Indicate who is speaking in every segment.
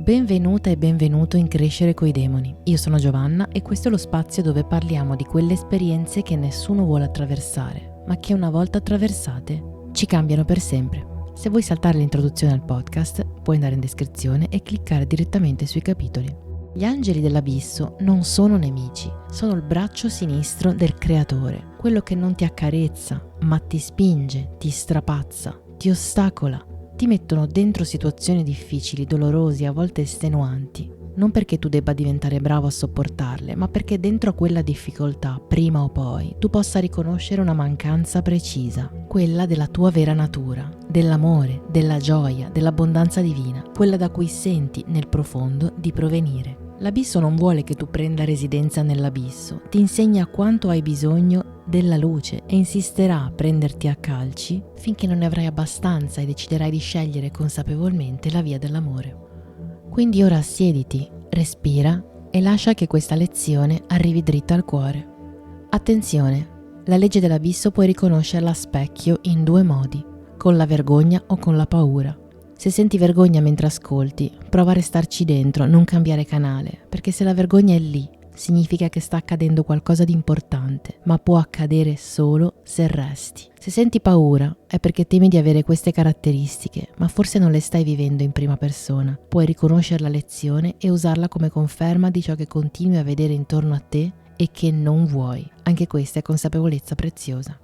Speaker 1: Benvenuta e benvenuto in Crescere coi Demoni. Io sono Giovanna e questo è lo spazio dove parliamo di quelle esperienze che nessuno vuole attraversare, ma che una volta attraversate ci cambiano per sempre. Se vuoi saltare l'introduzione al podcast, puoi andare in descrizione e cliccare direttamente sui capitoli. Gli angeli dell'abisso non sono nemici, sono il braccio sinistro del creatore, quello che non ti accarezza, ma ti spinge, ti strapazza, ti ostacola. Ti mettono dentro situazioni difficili, dolorosi, a volte estenuanti, non perché tu debba diventare bravo a sopportarle, ma perché dentro quella difficoltà, prima o poi, tu possa riconoscere una mancanza precisa, quella della tua vera natura, dell'amore, della gioia, dell'abbondanza divina, quella da cui senti nel profondo di provenire. L'abisso non vuole che tu prenda residenza nell'abisso, ti insegna quanto hai bisogno della luce e insisterà a prenderti a calci finché non ne avrai abbastanza e deciderai di scegliere consapevolmente la via dell'amore. Quindi ora siediti, respira e lascia che questa lezione arrivi dritta al cuore. Attenzione, la legge dell'abisso puoi riconoscerla a specchio in due modi, con la vergogna o con la paura. Se senti vergogna mentre ascolti, prova a restarci dentro, non cambiare canale, perché se la vergogna è lì, significa che sta accadendo qualcosa di importante, ma può accadere solo se resti. Se senti paura, è perché temi di avere queste caratteristiche, ma forse non le stai vivendo in prima persona. Puoi riconoscere la lezione e usarla come conferma di ciò che continui a vedere intorno a te e che non vuoi. Anche questa è consapevolezza preziosa.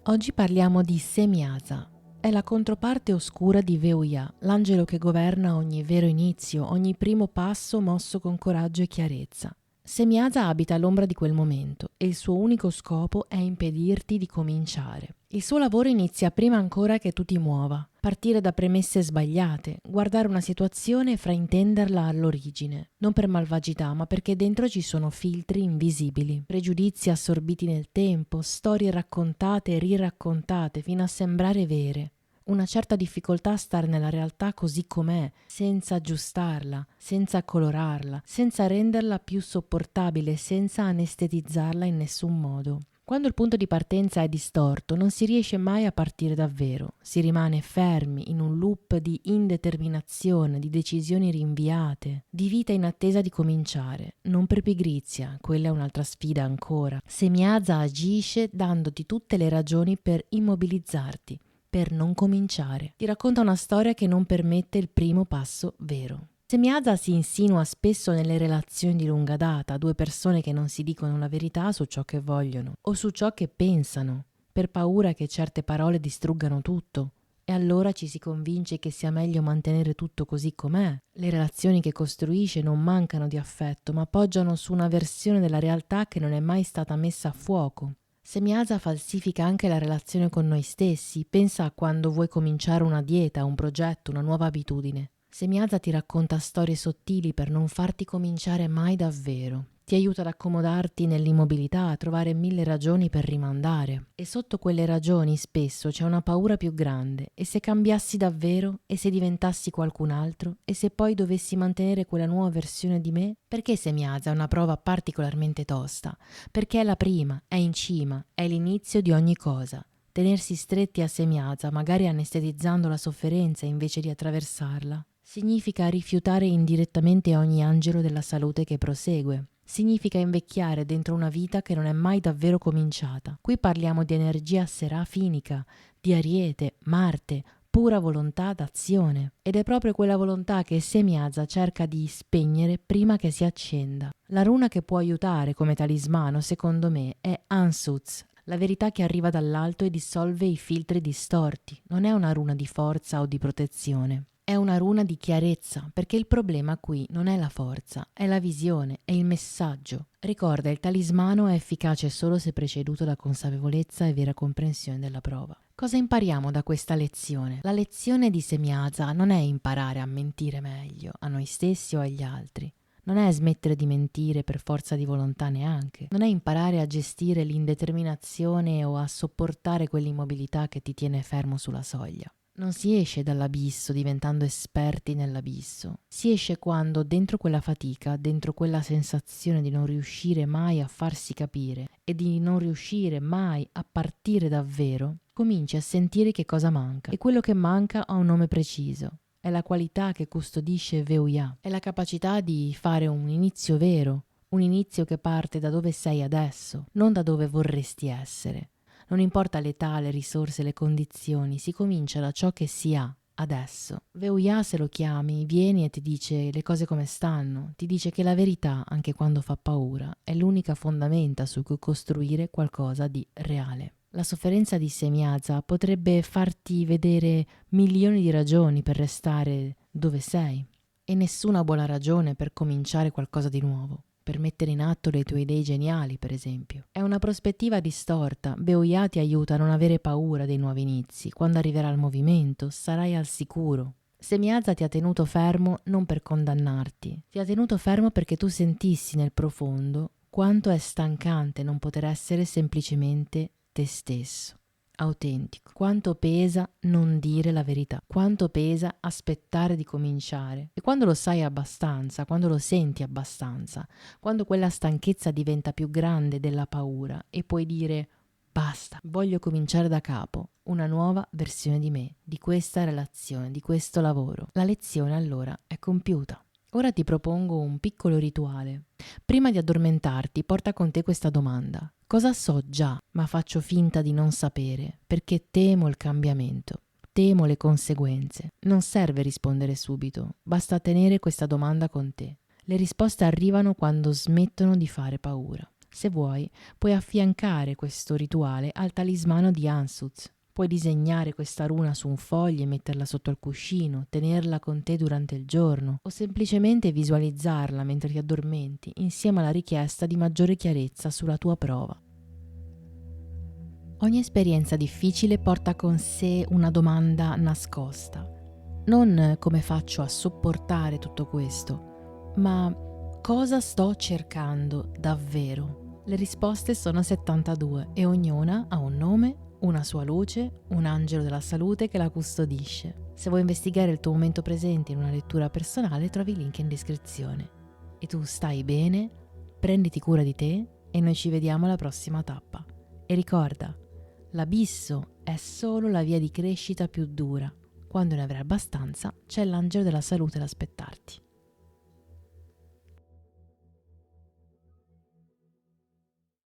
Speaker 1: Oggi parliamo di Semyaza. È la controparte oscura di Veuya, l'angelo che governa ogni vero inizio, ogni primo passo mosso con coraggio e chiarezza. Semyaza abita all'ombra di quel momento e il suo unico scopo è impedirti di cominciare. Il suo lavoro inizia prima ancora che tu ti muova. Partire da premesse sbagliate, guardare una situazione e fraintenderla all'origine, non per malvagità, ma perché dentro ci sono filtri invisibili, pregiudizi assorbiti nel tempo, storie raccontate e riraccontate fino a sembrare vere. Una certa difficoltà a stare nella realtà così com'è, senza aggiustarla, senza colorarla, senza renderla più sopportabile, senza anestetizzarla in nessun modo. Quando il punto di partenza è distorto, non si riesce mai a partire davvero. Si rimane fermi in un loop di indeterminazione, di decisioni rinviate, di vita in attesa di cominciare. Non per pigrizia, quella è un'altra sfida ancora. Semyaza agisce dandoti tutte le ragioni per immobilizzarti, per non cominciare. Ti racconta una storia che non permette il primo passo vero. Semyaza si insinua spesso nelle relazioni di lunga data, due persone che non si dicono la verità su ciò che vogliono o su ciò che pensano, per paura che certe parole distruggano tutto. E allora ci si convince che sia meglio mantenere tutto così com'è. Le relazioni che costruisce non mancano di affetto, ma poggiano su una versione della realtà che non è mai stata messa a fuoco. Semyaza falsifica anche la relazione con noi stessi, pensa a quando vuoi cominciare una dieta, un progetto, una nuova abitudine. Semyaza ti racconta storie sottili per non farti cominciare mai davvero. Ti aiuta ad accomodarti nell'immobilità, a trovare 1000 ragioni per rimandare. E sotto quelle ragioni spesso c'è una paura più grande. E se cambiassi davvero? E se diventassi qualcun altro? E se poi dovessi mantenere quella nuova versione di me? Perché Semyaza è una prova particolarmente tosta? Perché è la prima, è in cima, è l'inizio di ogni cosa. Tenersi stretti a Semyaza, magari anestetizzando la sofferenza invece di attraversarla, significa rifiutare indirettamente ogni angelo della salute che prosegue. Significa invecchiare dentro una vita che non è mai davvero cominciata. Qui parliamo di energia serafinica, di Ariete, Marte, pura volontà d'azione. Ed è proprio quella volontà che Semyaza cerca di spegnere prima che si accenda. La runa che può aiutare come talismano, secondo me, è Ansuz, la verità che arriva dall'alto e dissolve i filtri distorti. Non è una runa di forza o di protezione. È una runa di chiarezza, perché il problema qui non è la forza, è la visione, è il messaggio. Ricorda, il talismano è efficace solo se preceduto da consapevolezza e vera comprensione della prova. Cosa impariamo da questa lezione? La lezione di Semyaza non è imparare a mentire meglio, a noi stessi o agli altri. Non è smettere di mentire per forza di volontà neanche. Non è imparare a gestire l'indeterminazione o a sopportare quell'immobilità che ti tiene fermo sulla soglia. Non si esce dall'abisso diventando esperti nell'abisso. Si esce quando dentro quella fatica, dentro quella sensazione di non riuscire mai a farsi capire e di non riuscire mai a partire davvero, cominci a sentire che cosa manca. E quello che manca ha un nome preciso. è la qualità che custodisce Veuia, è la capacità di fare un inizio vero, un inizio che parte da dove sei adesso, non da dove vorresti essere. Non importa l'età, le risorse, le condizioni, si comincia da ciò che si ha adesso. Veuia, se lo chiami, vieni e ti dice le cose come stanno, ti dice che la verità, anche quando fa paura, è l'unica fondamenta su cui costruire qualcosa di reale. La sofferenza di Semyaza potrebbe farti vedere milioni di ragioni per restare dove sei e nessuna buona ragione per cominciare qualcosa di nuovo, per mettere in atto le tue idee geniali, per esempio. È una prospettiva distorta. Veuia ti aiuta a non avere paura dei nuovi inizi. Quando arriverà il movimento, sarai al sicuro. Semyaza ti ha tenuto fermo non per condannarti, ti ha tenuto fermo perché tu sentissi nel profondo quanto è stancante non poter essere semplicemente te stesso, autentico. Quanto pesa non dire la verità, quanto pesa aspettare di cominciare. E quando lo sai abbastanza, quando lo senti abbastanza, quando quella stanchezza diventa più grande della paura e puoi dire basta, voglio cominciare da capo, una nuova versione di me, di questa relazione, di questo lavoro. La lezione allora è compiuta. Ora ti propongo un piccolo rituale. Prima di addormentarti, porta con te questa domanda. Cosa so già, ma faccio finta di non sapere, perché temo il cambiamento, temo le conseguenze. Non serve rispondere subito, basta tenere questa domanda con te. Le risposte arrivano quando smettono di fare paura. Se vuoi, puoi affiancare questo rituale al talismano di Ansuz. Puoi disegnare questa runa su un foglio e metterla sotto al cuscino, tenerla con te durante il giorno o semplicemente visualizzarla mentre ti addormenti insieme alla richiesta di maggiore chiarezza sulla tua prova. Ogni esperienza difficile porta con sé una domanda nascosta. Non come faccio a sopportare tutto questo, ma cosa sto cercando davvero? Le risposte sono 72 e ognuna ha un nome, una sua luce, un angelo della salute che la custodisce. Se vuoi investigare il tuo momento presente in una lettura personale, trovi il link in descrizione. E tu stai bene, prenditi cura di te e noi ci vediamo alla prossima tappa. E ricorda, l'abisso è solo la via di crescita più dura. Quando ne avrai abbastanza, c'è l'angelo della salute ad aspettarti.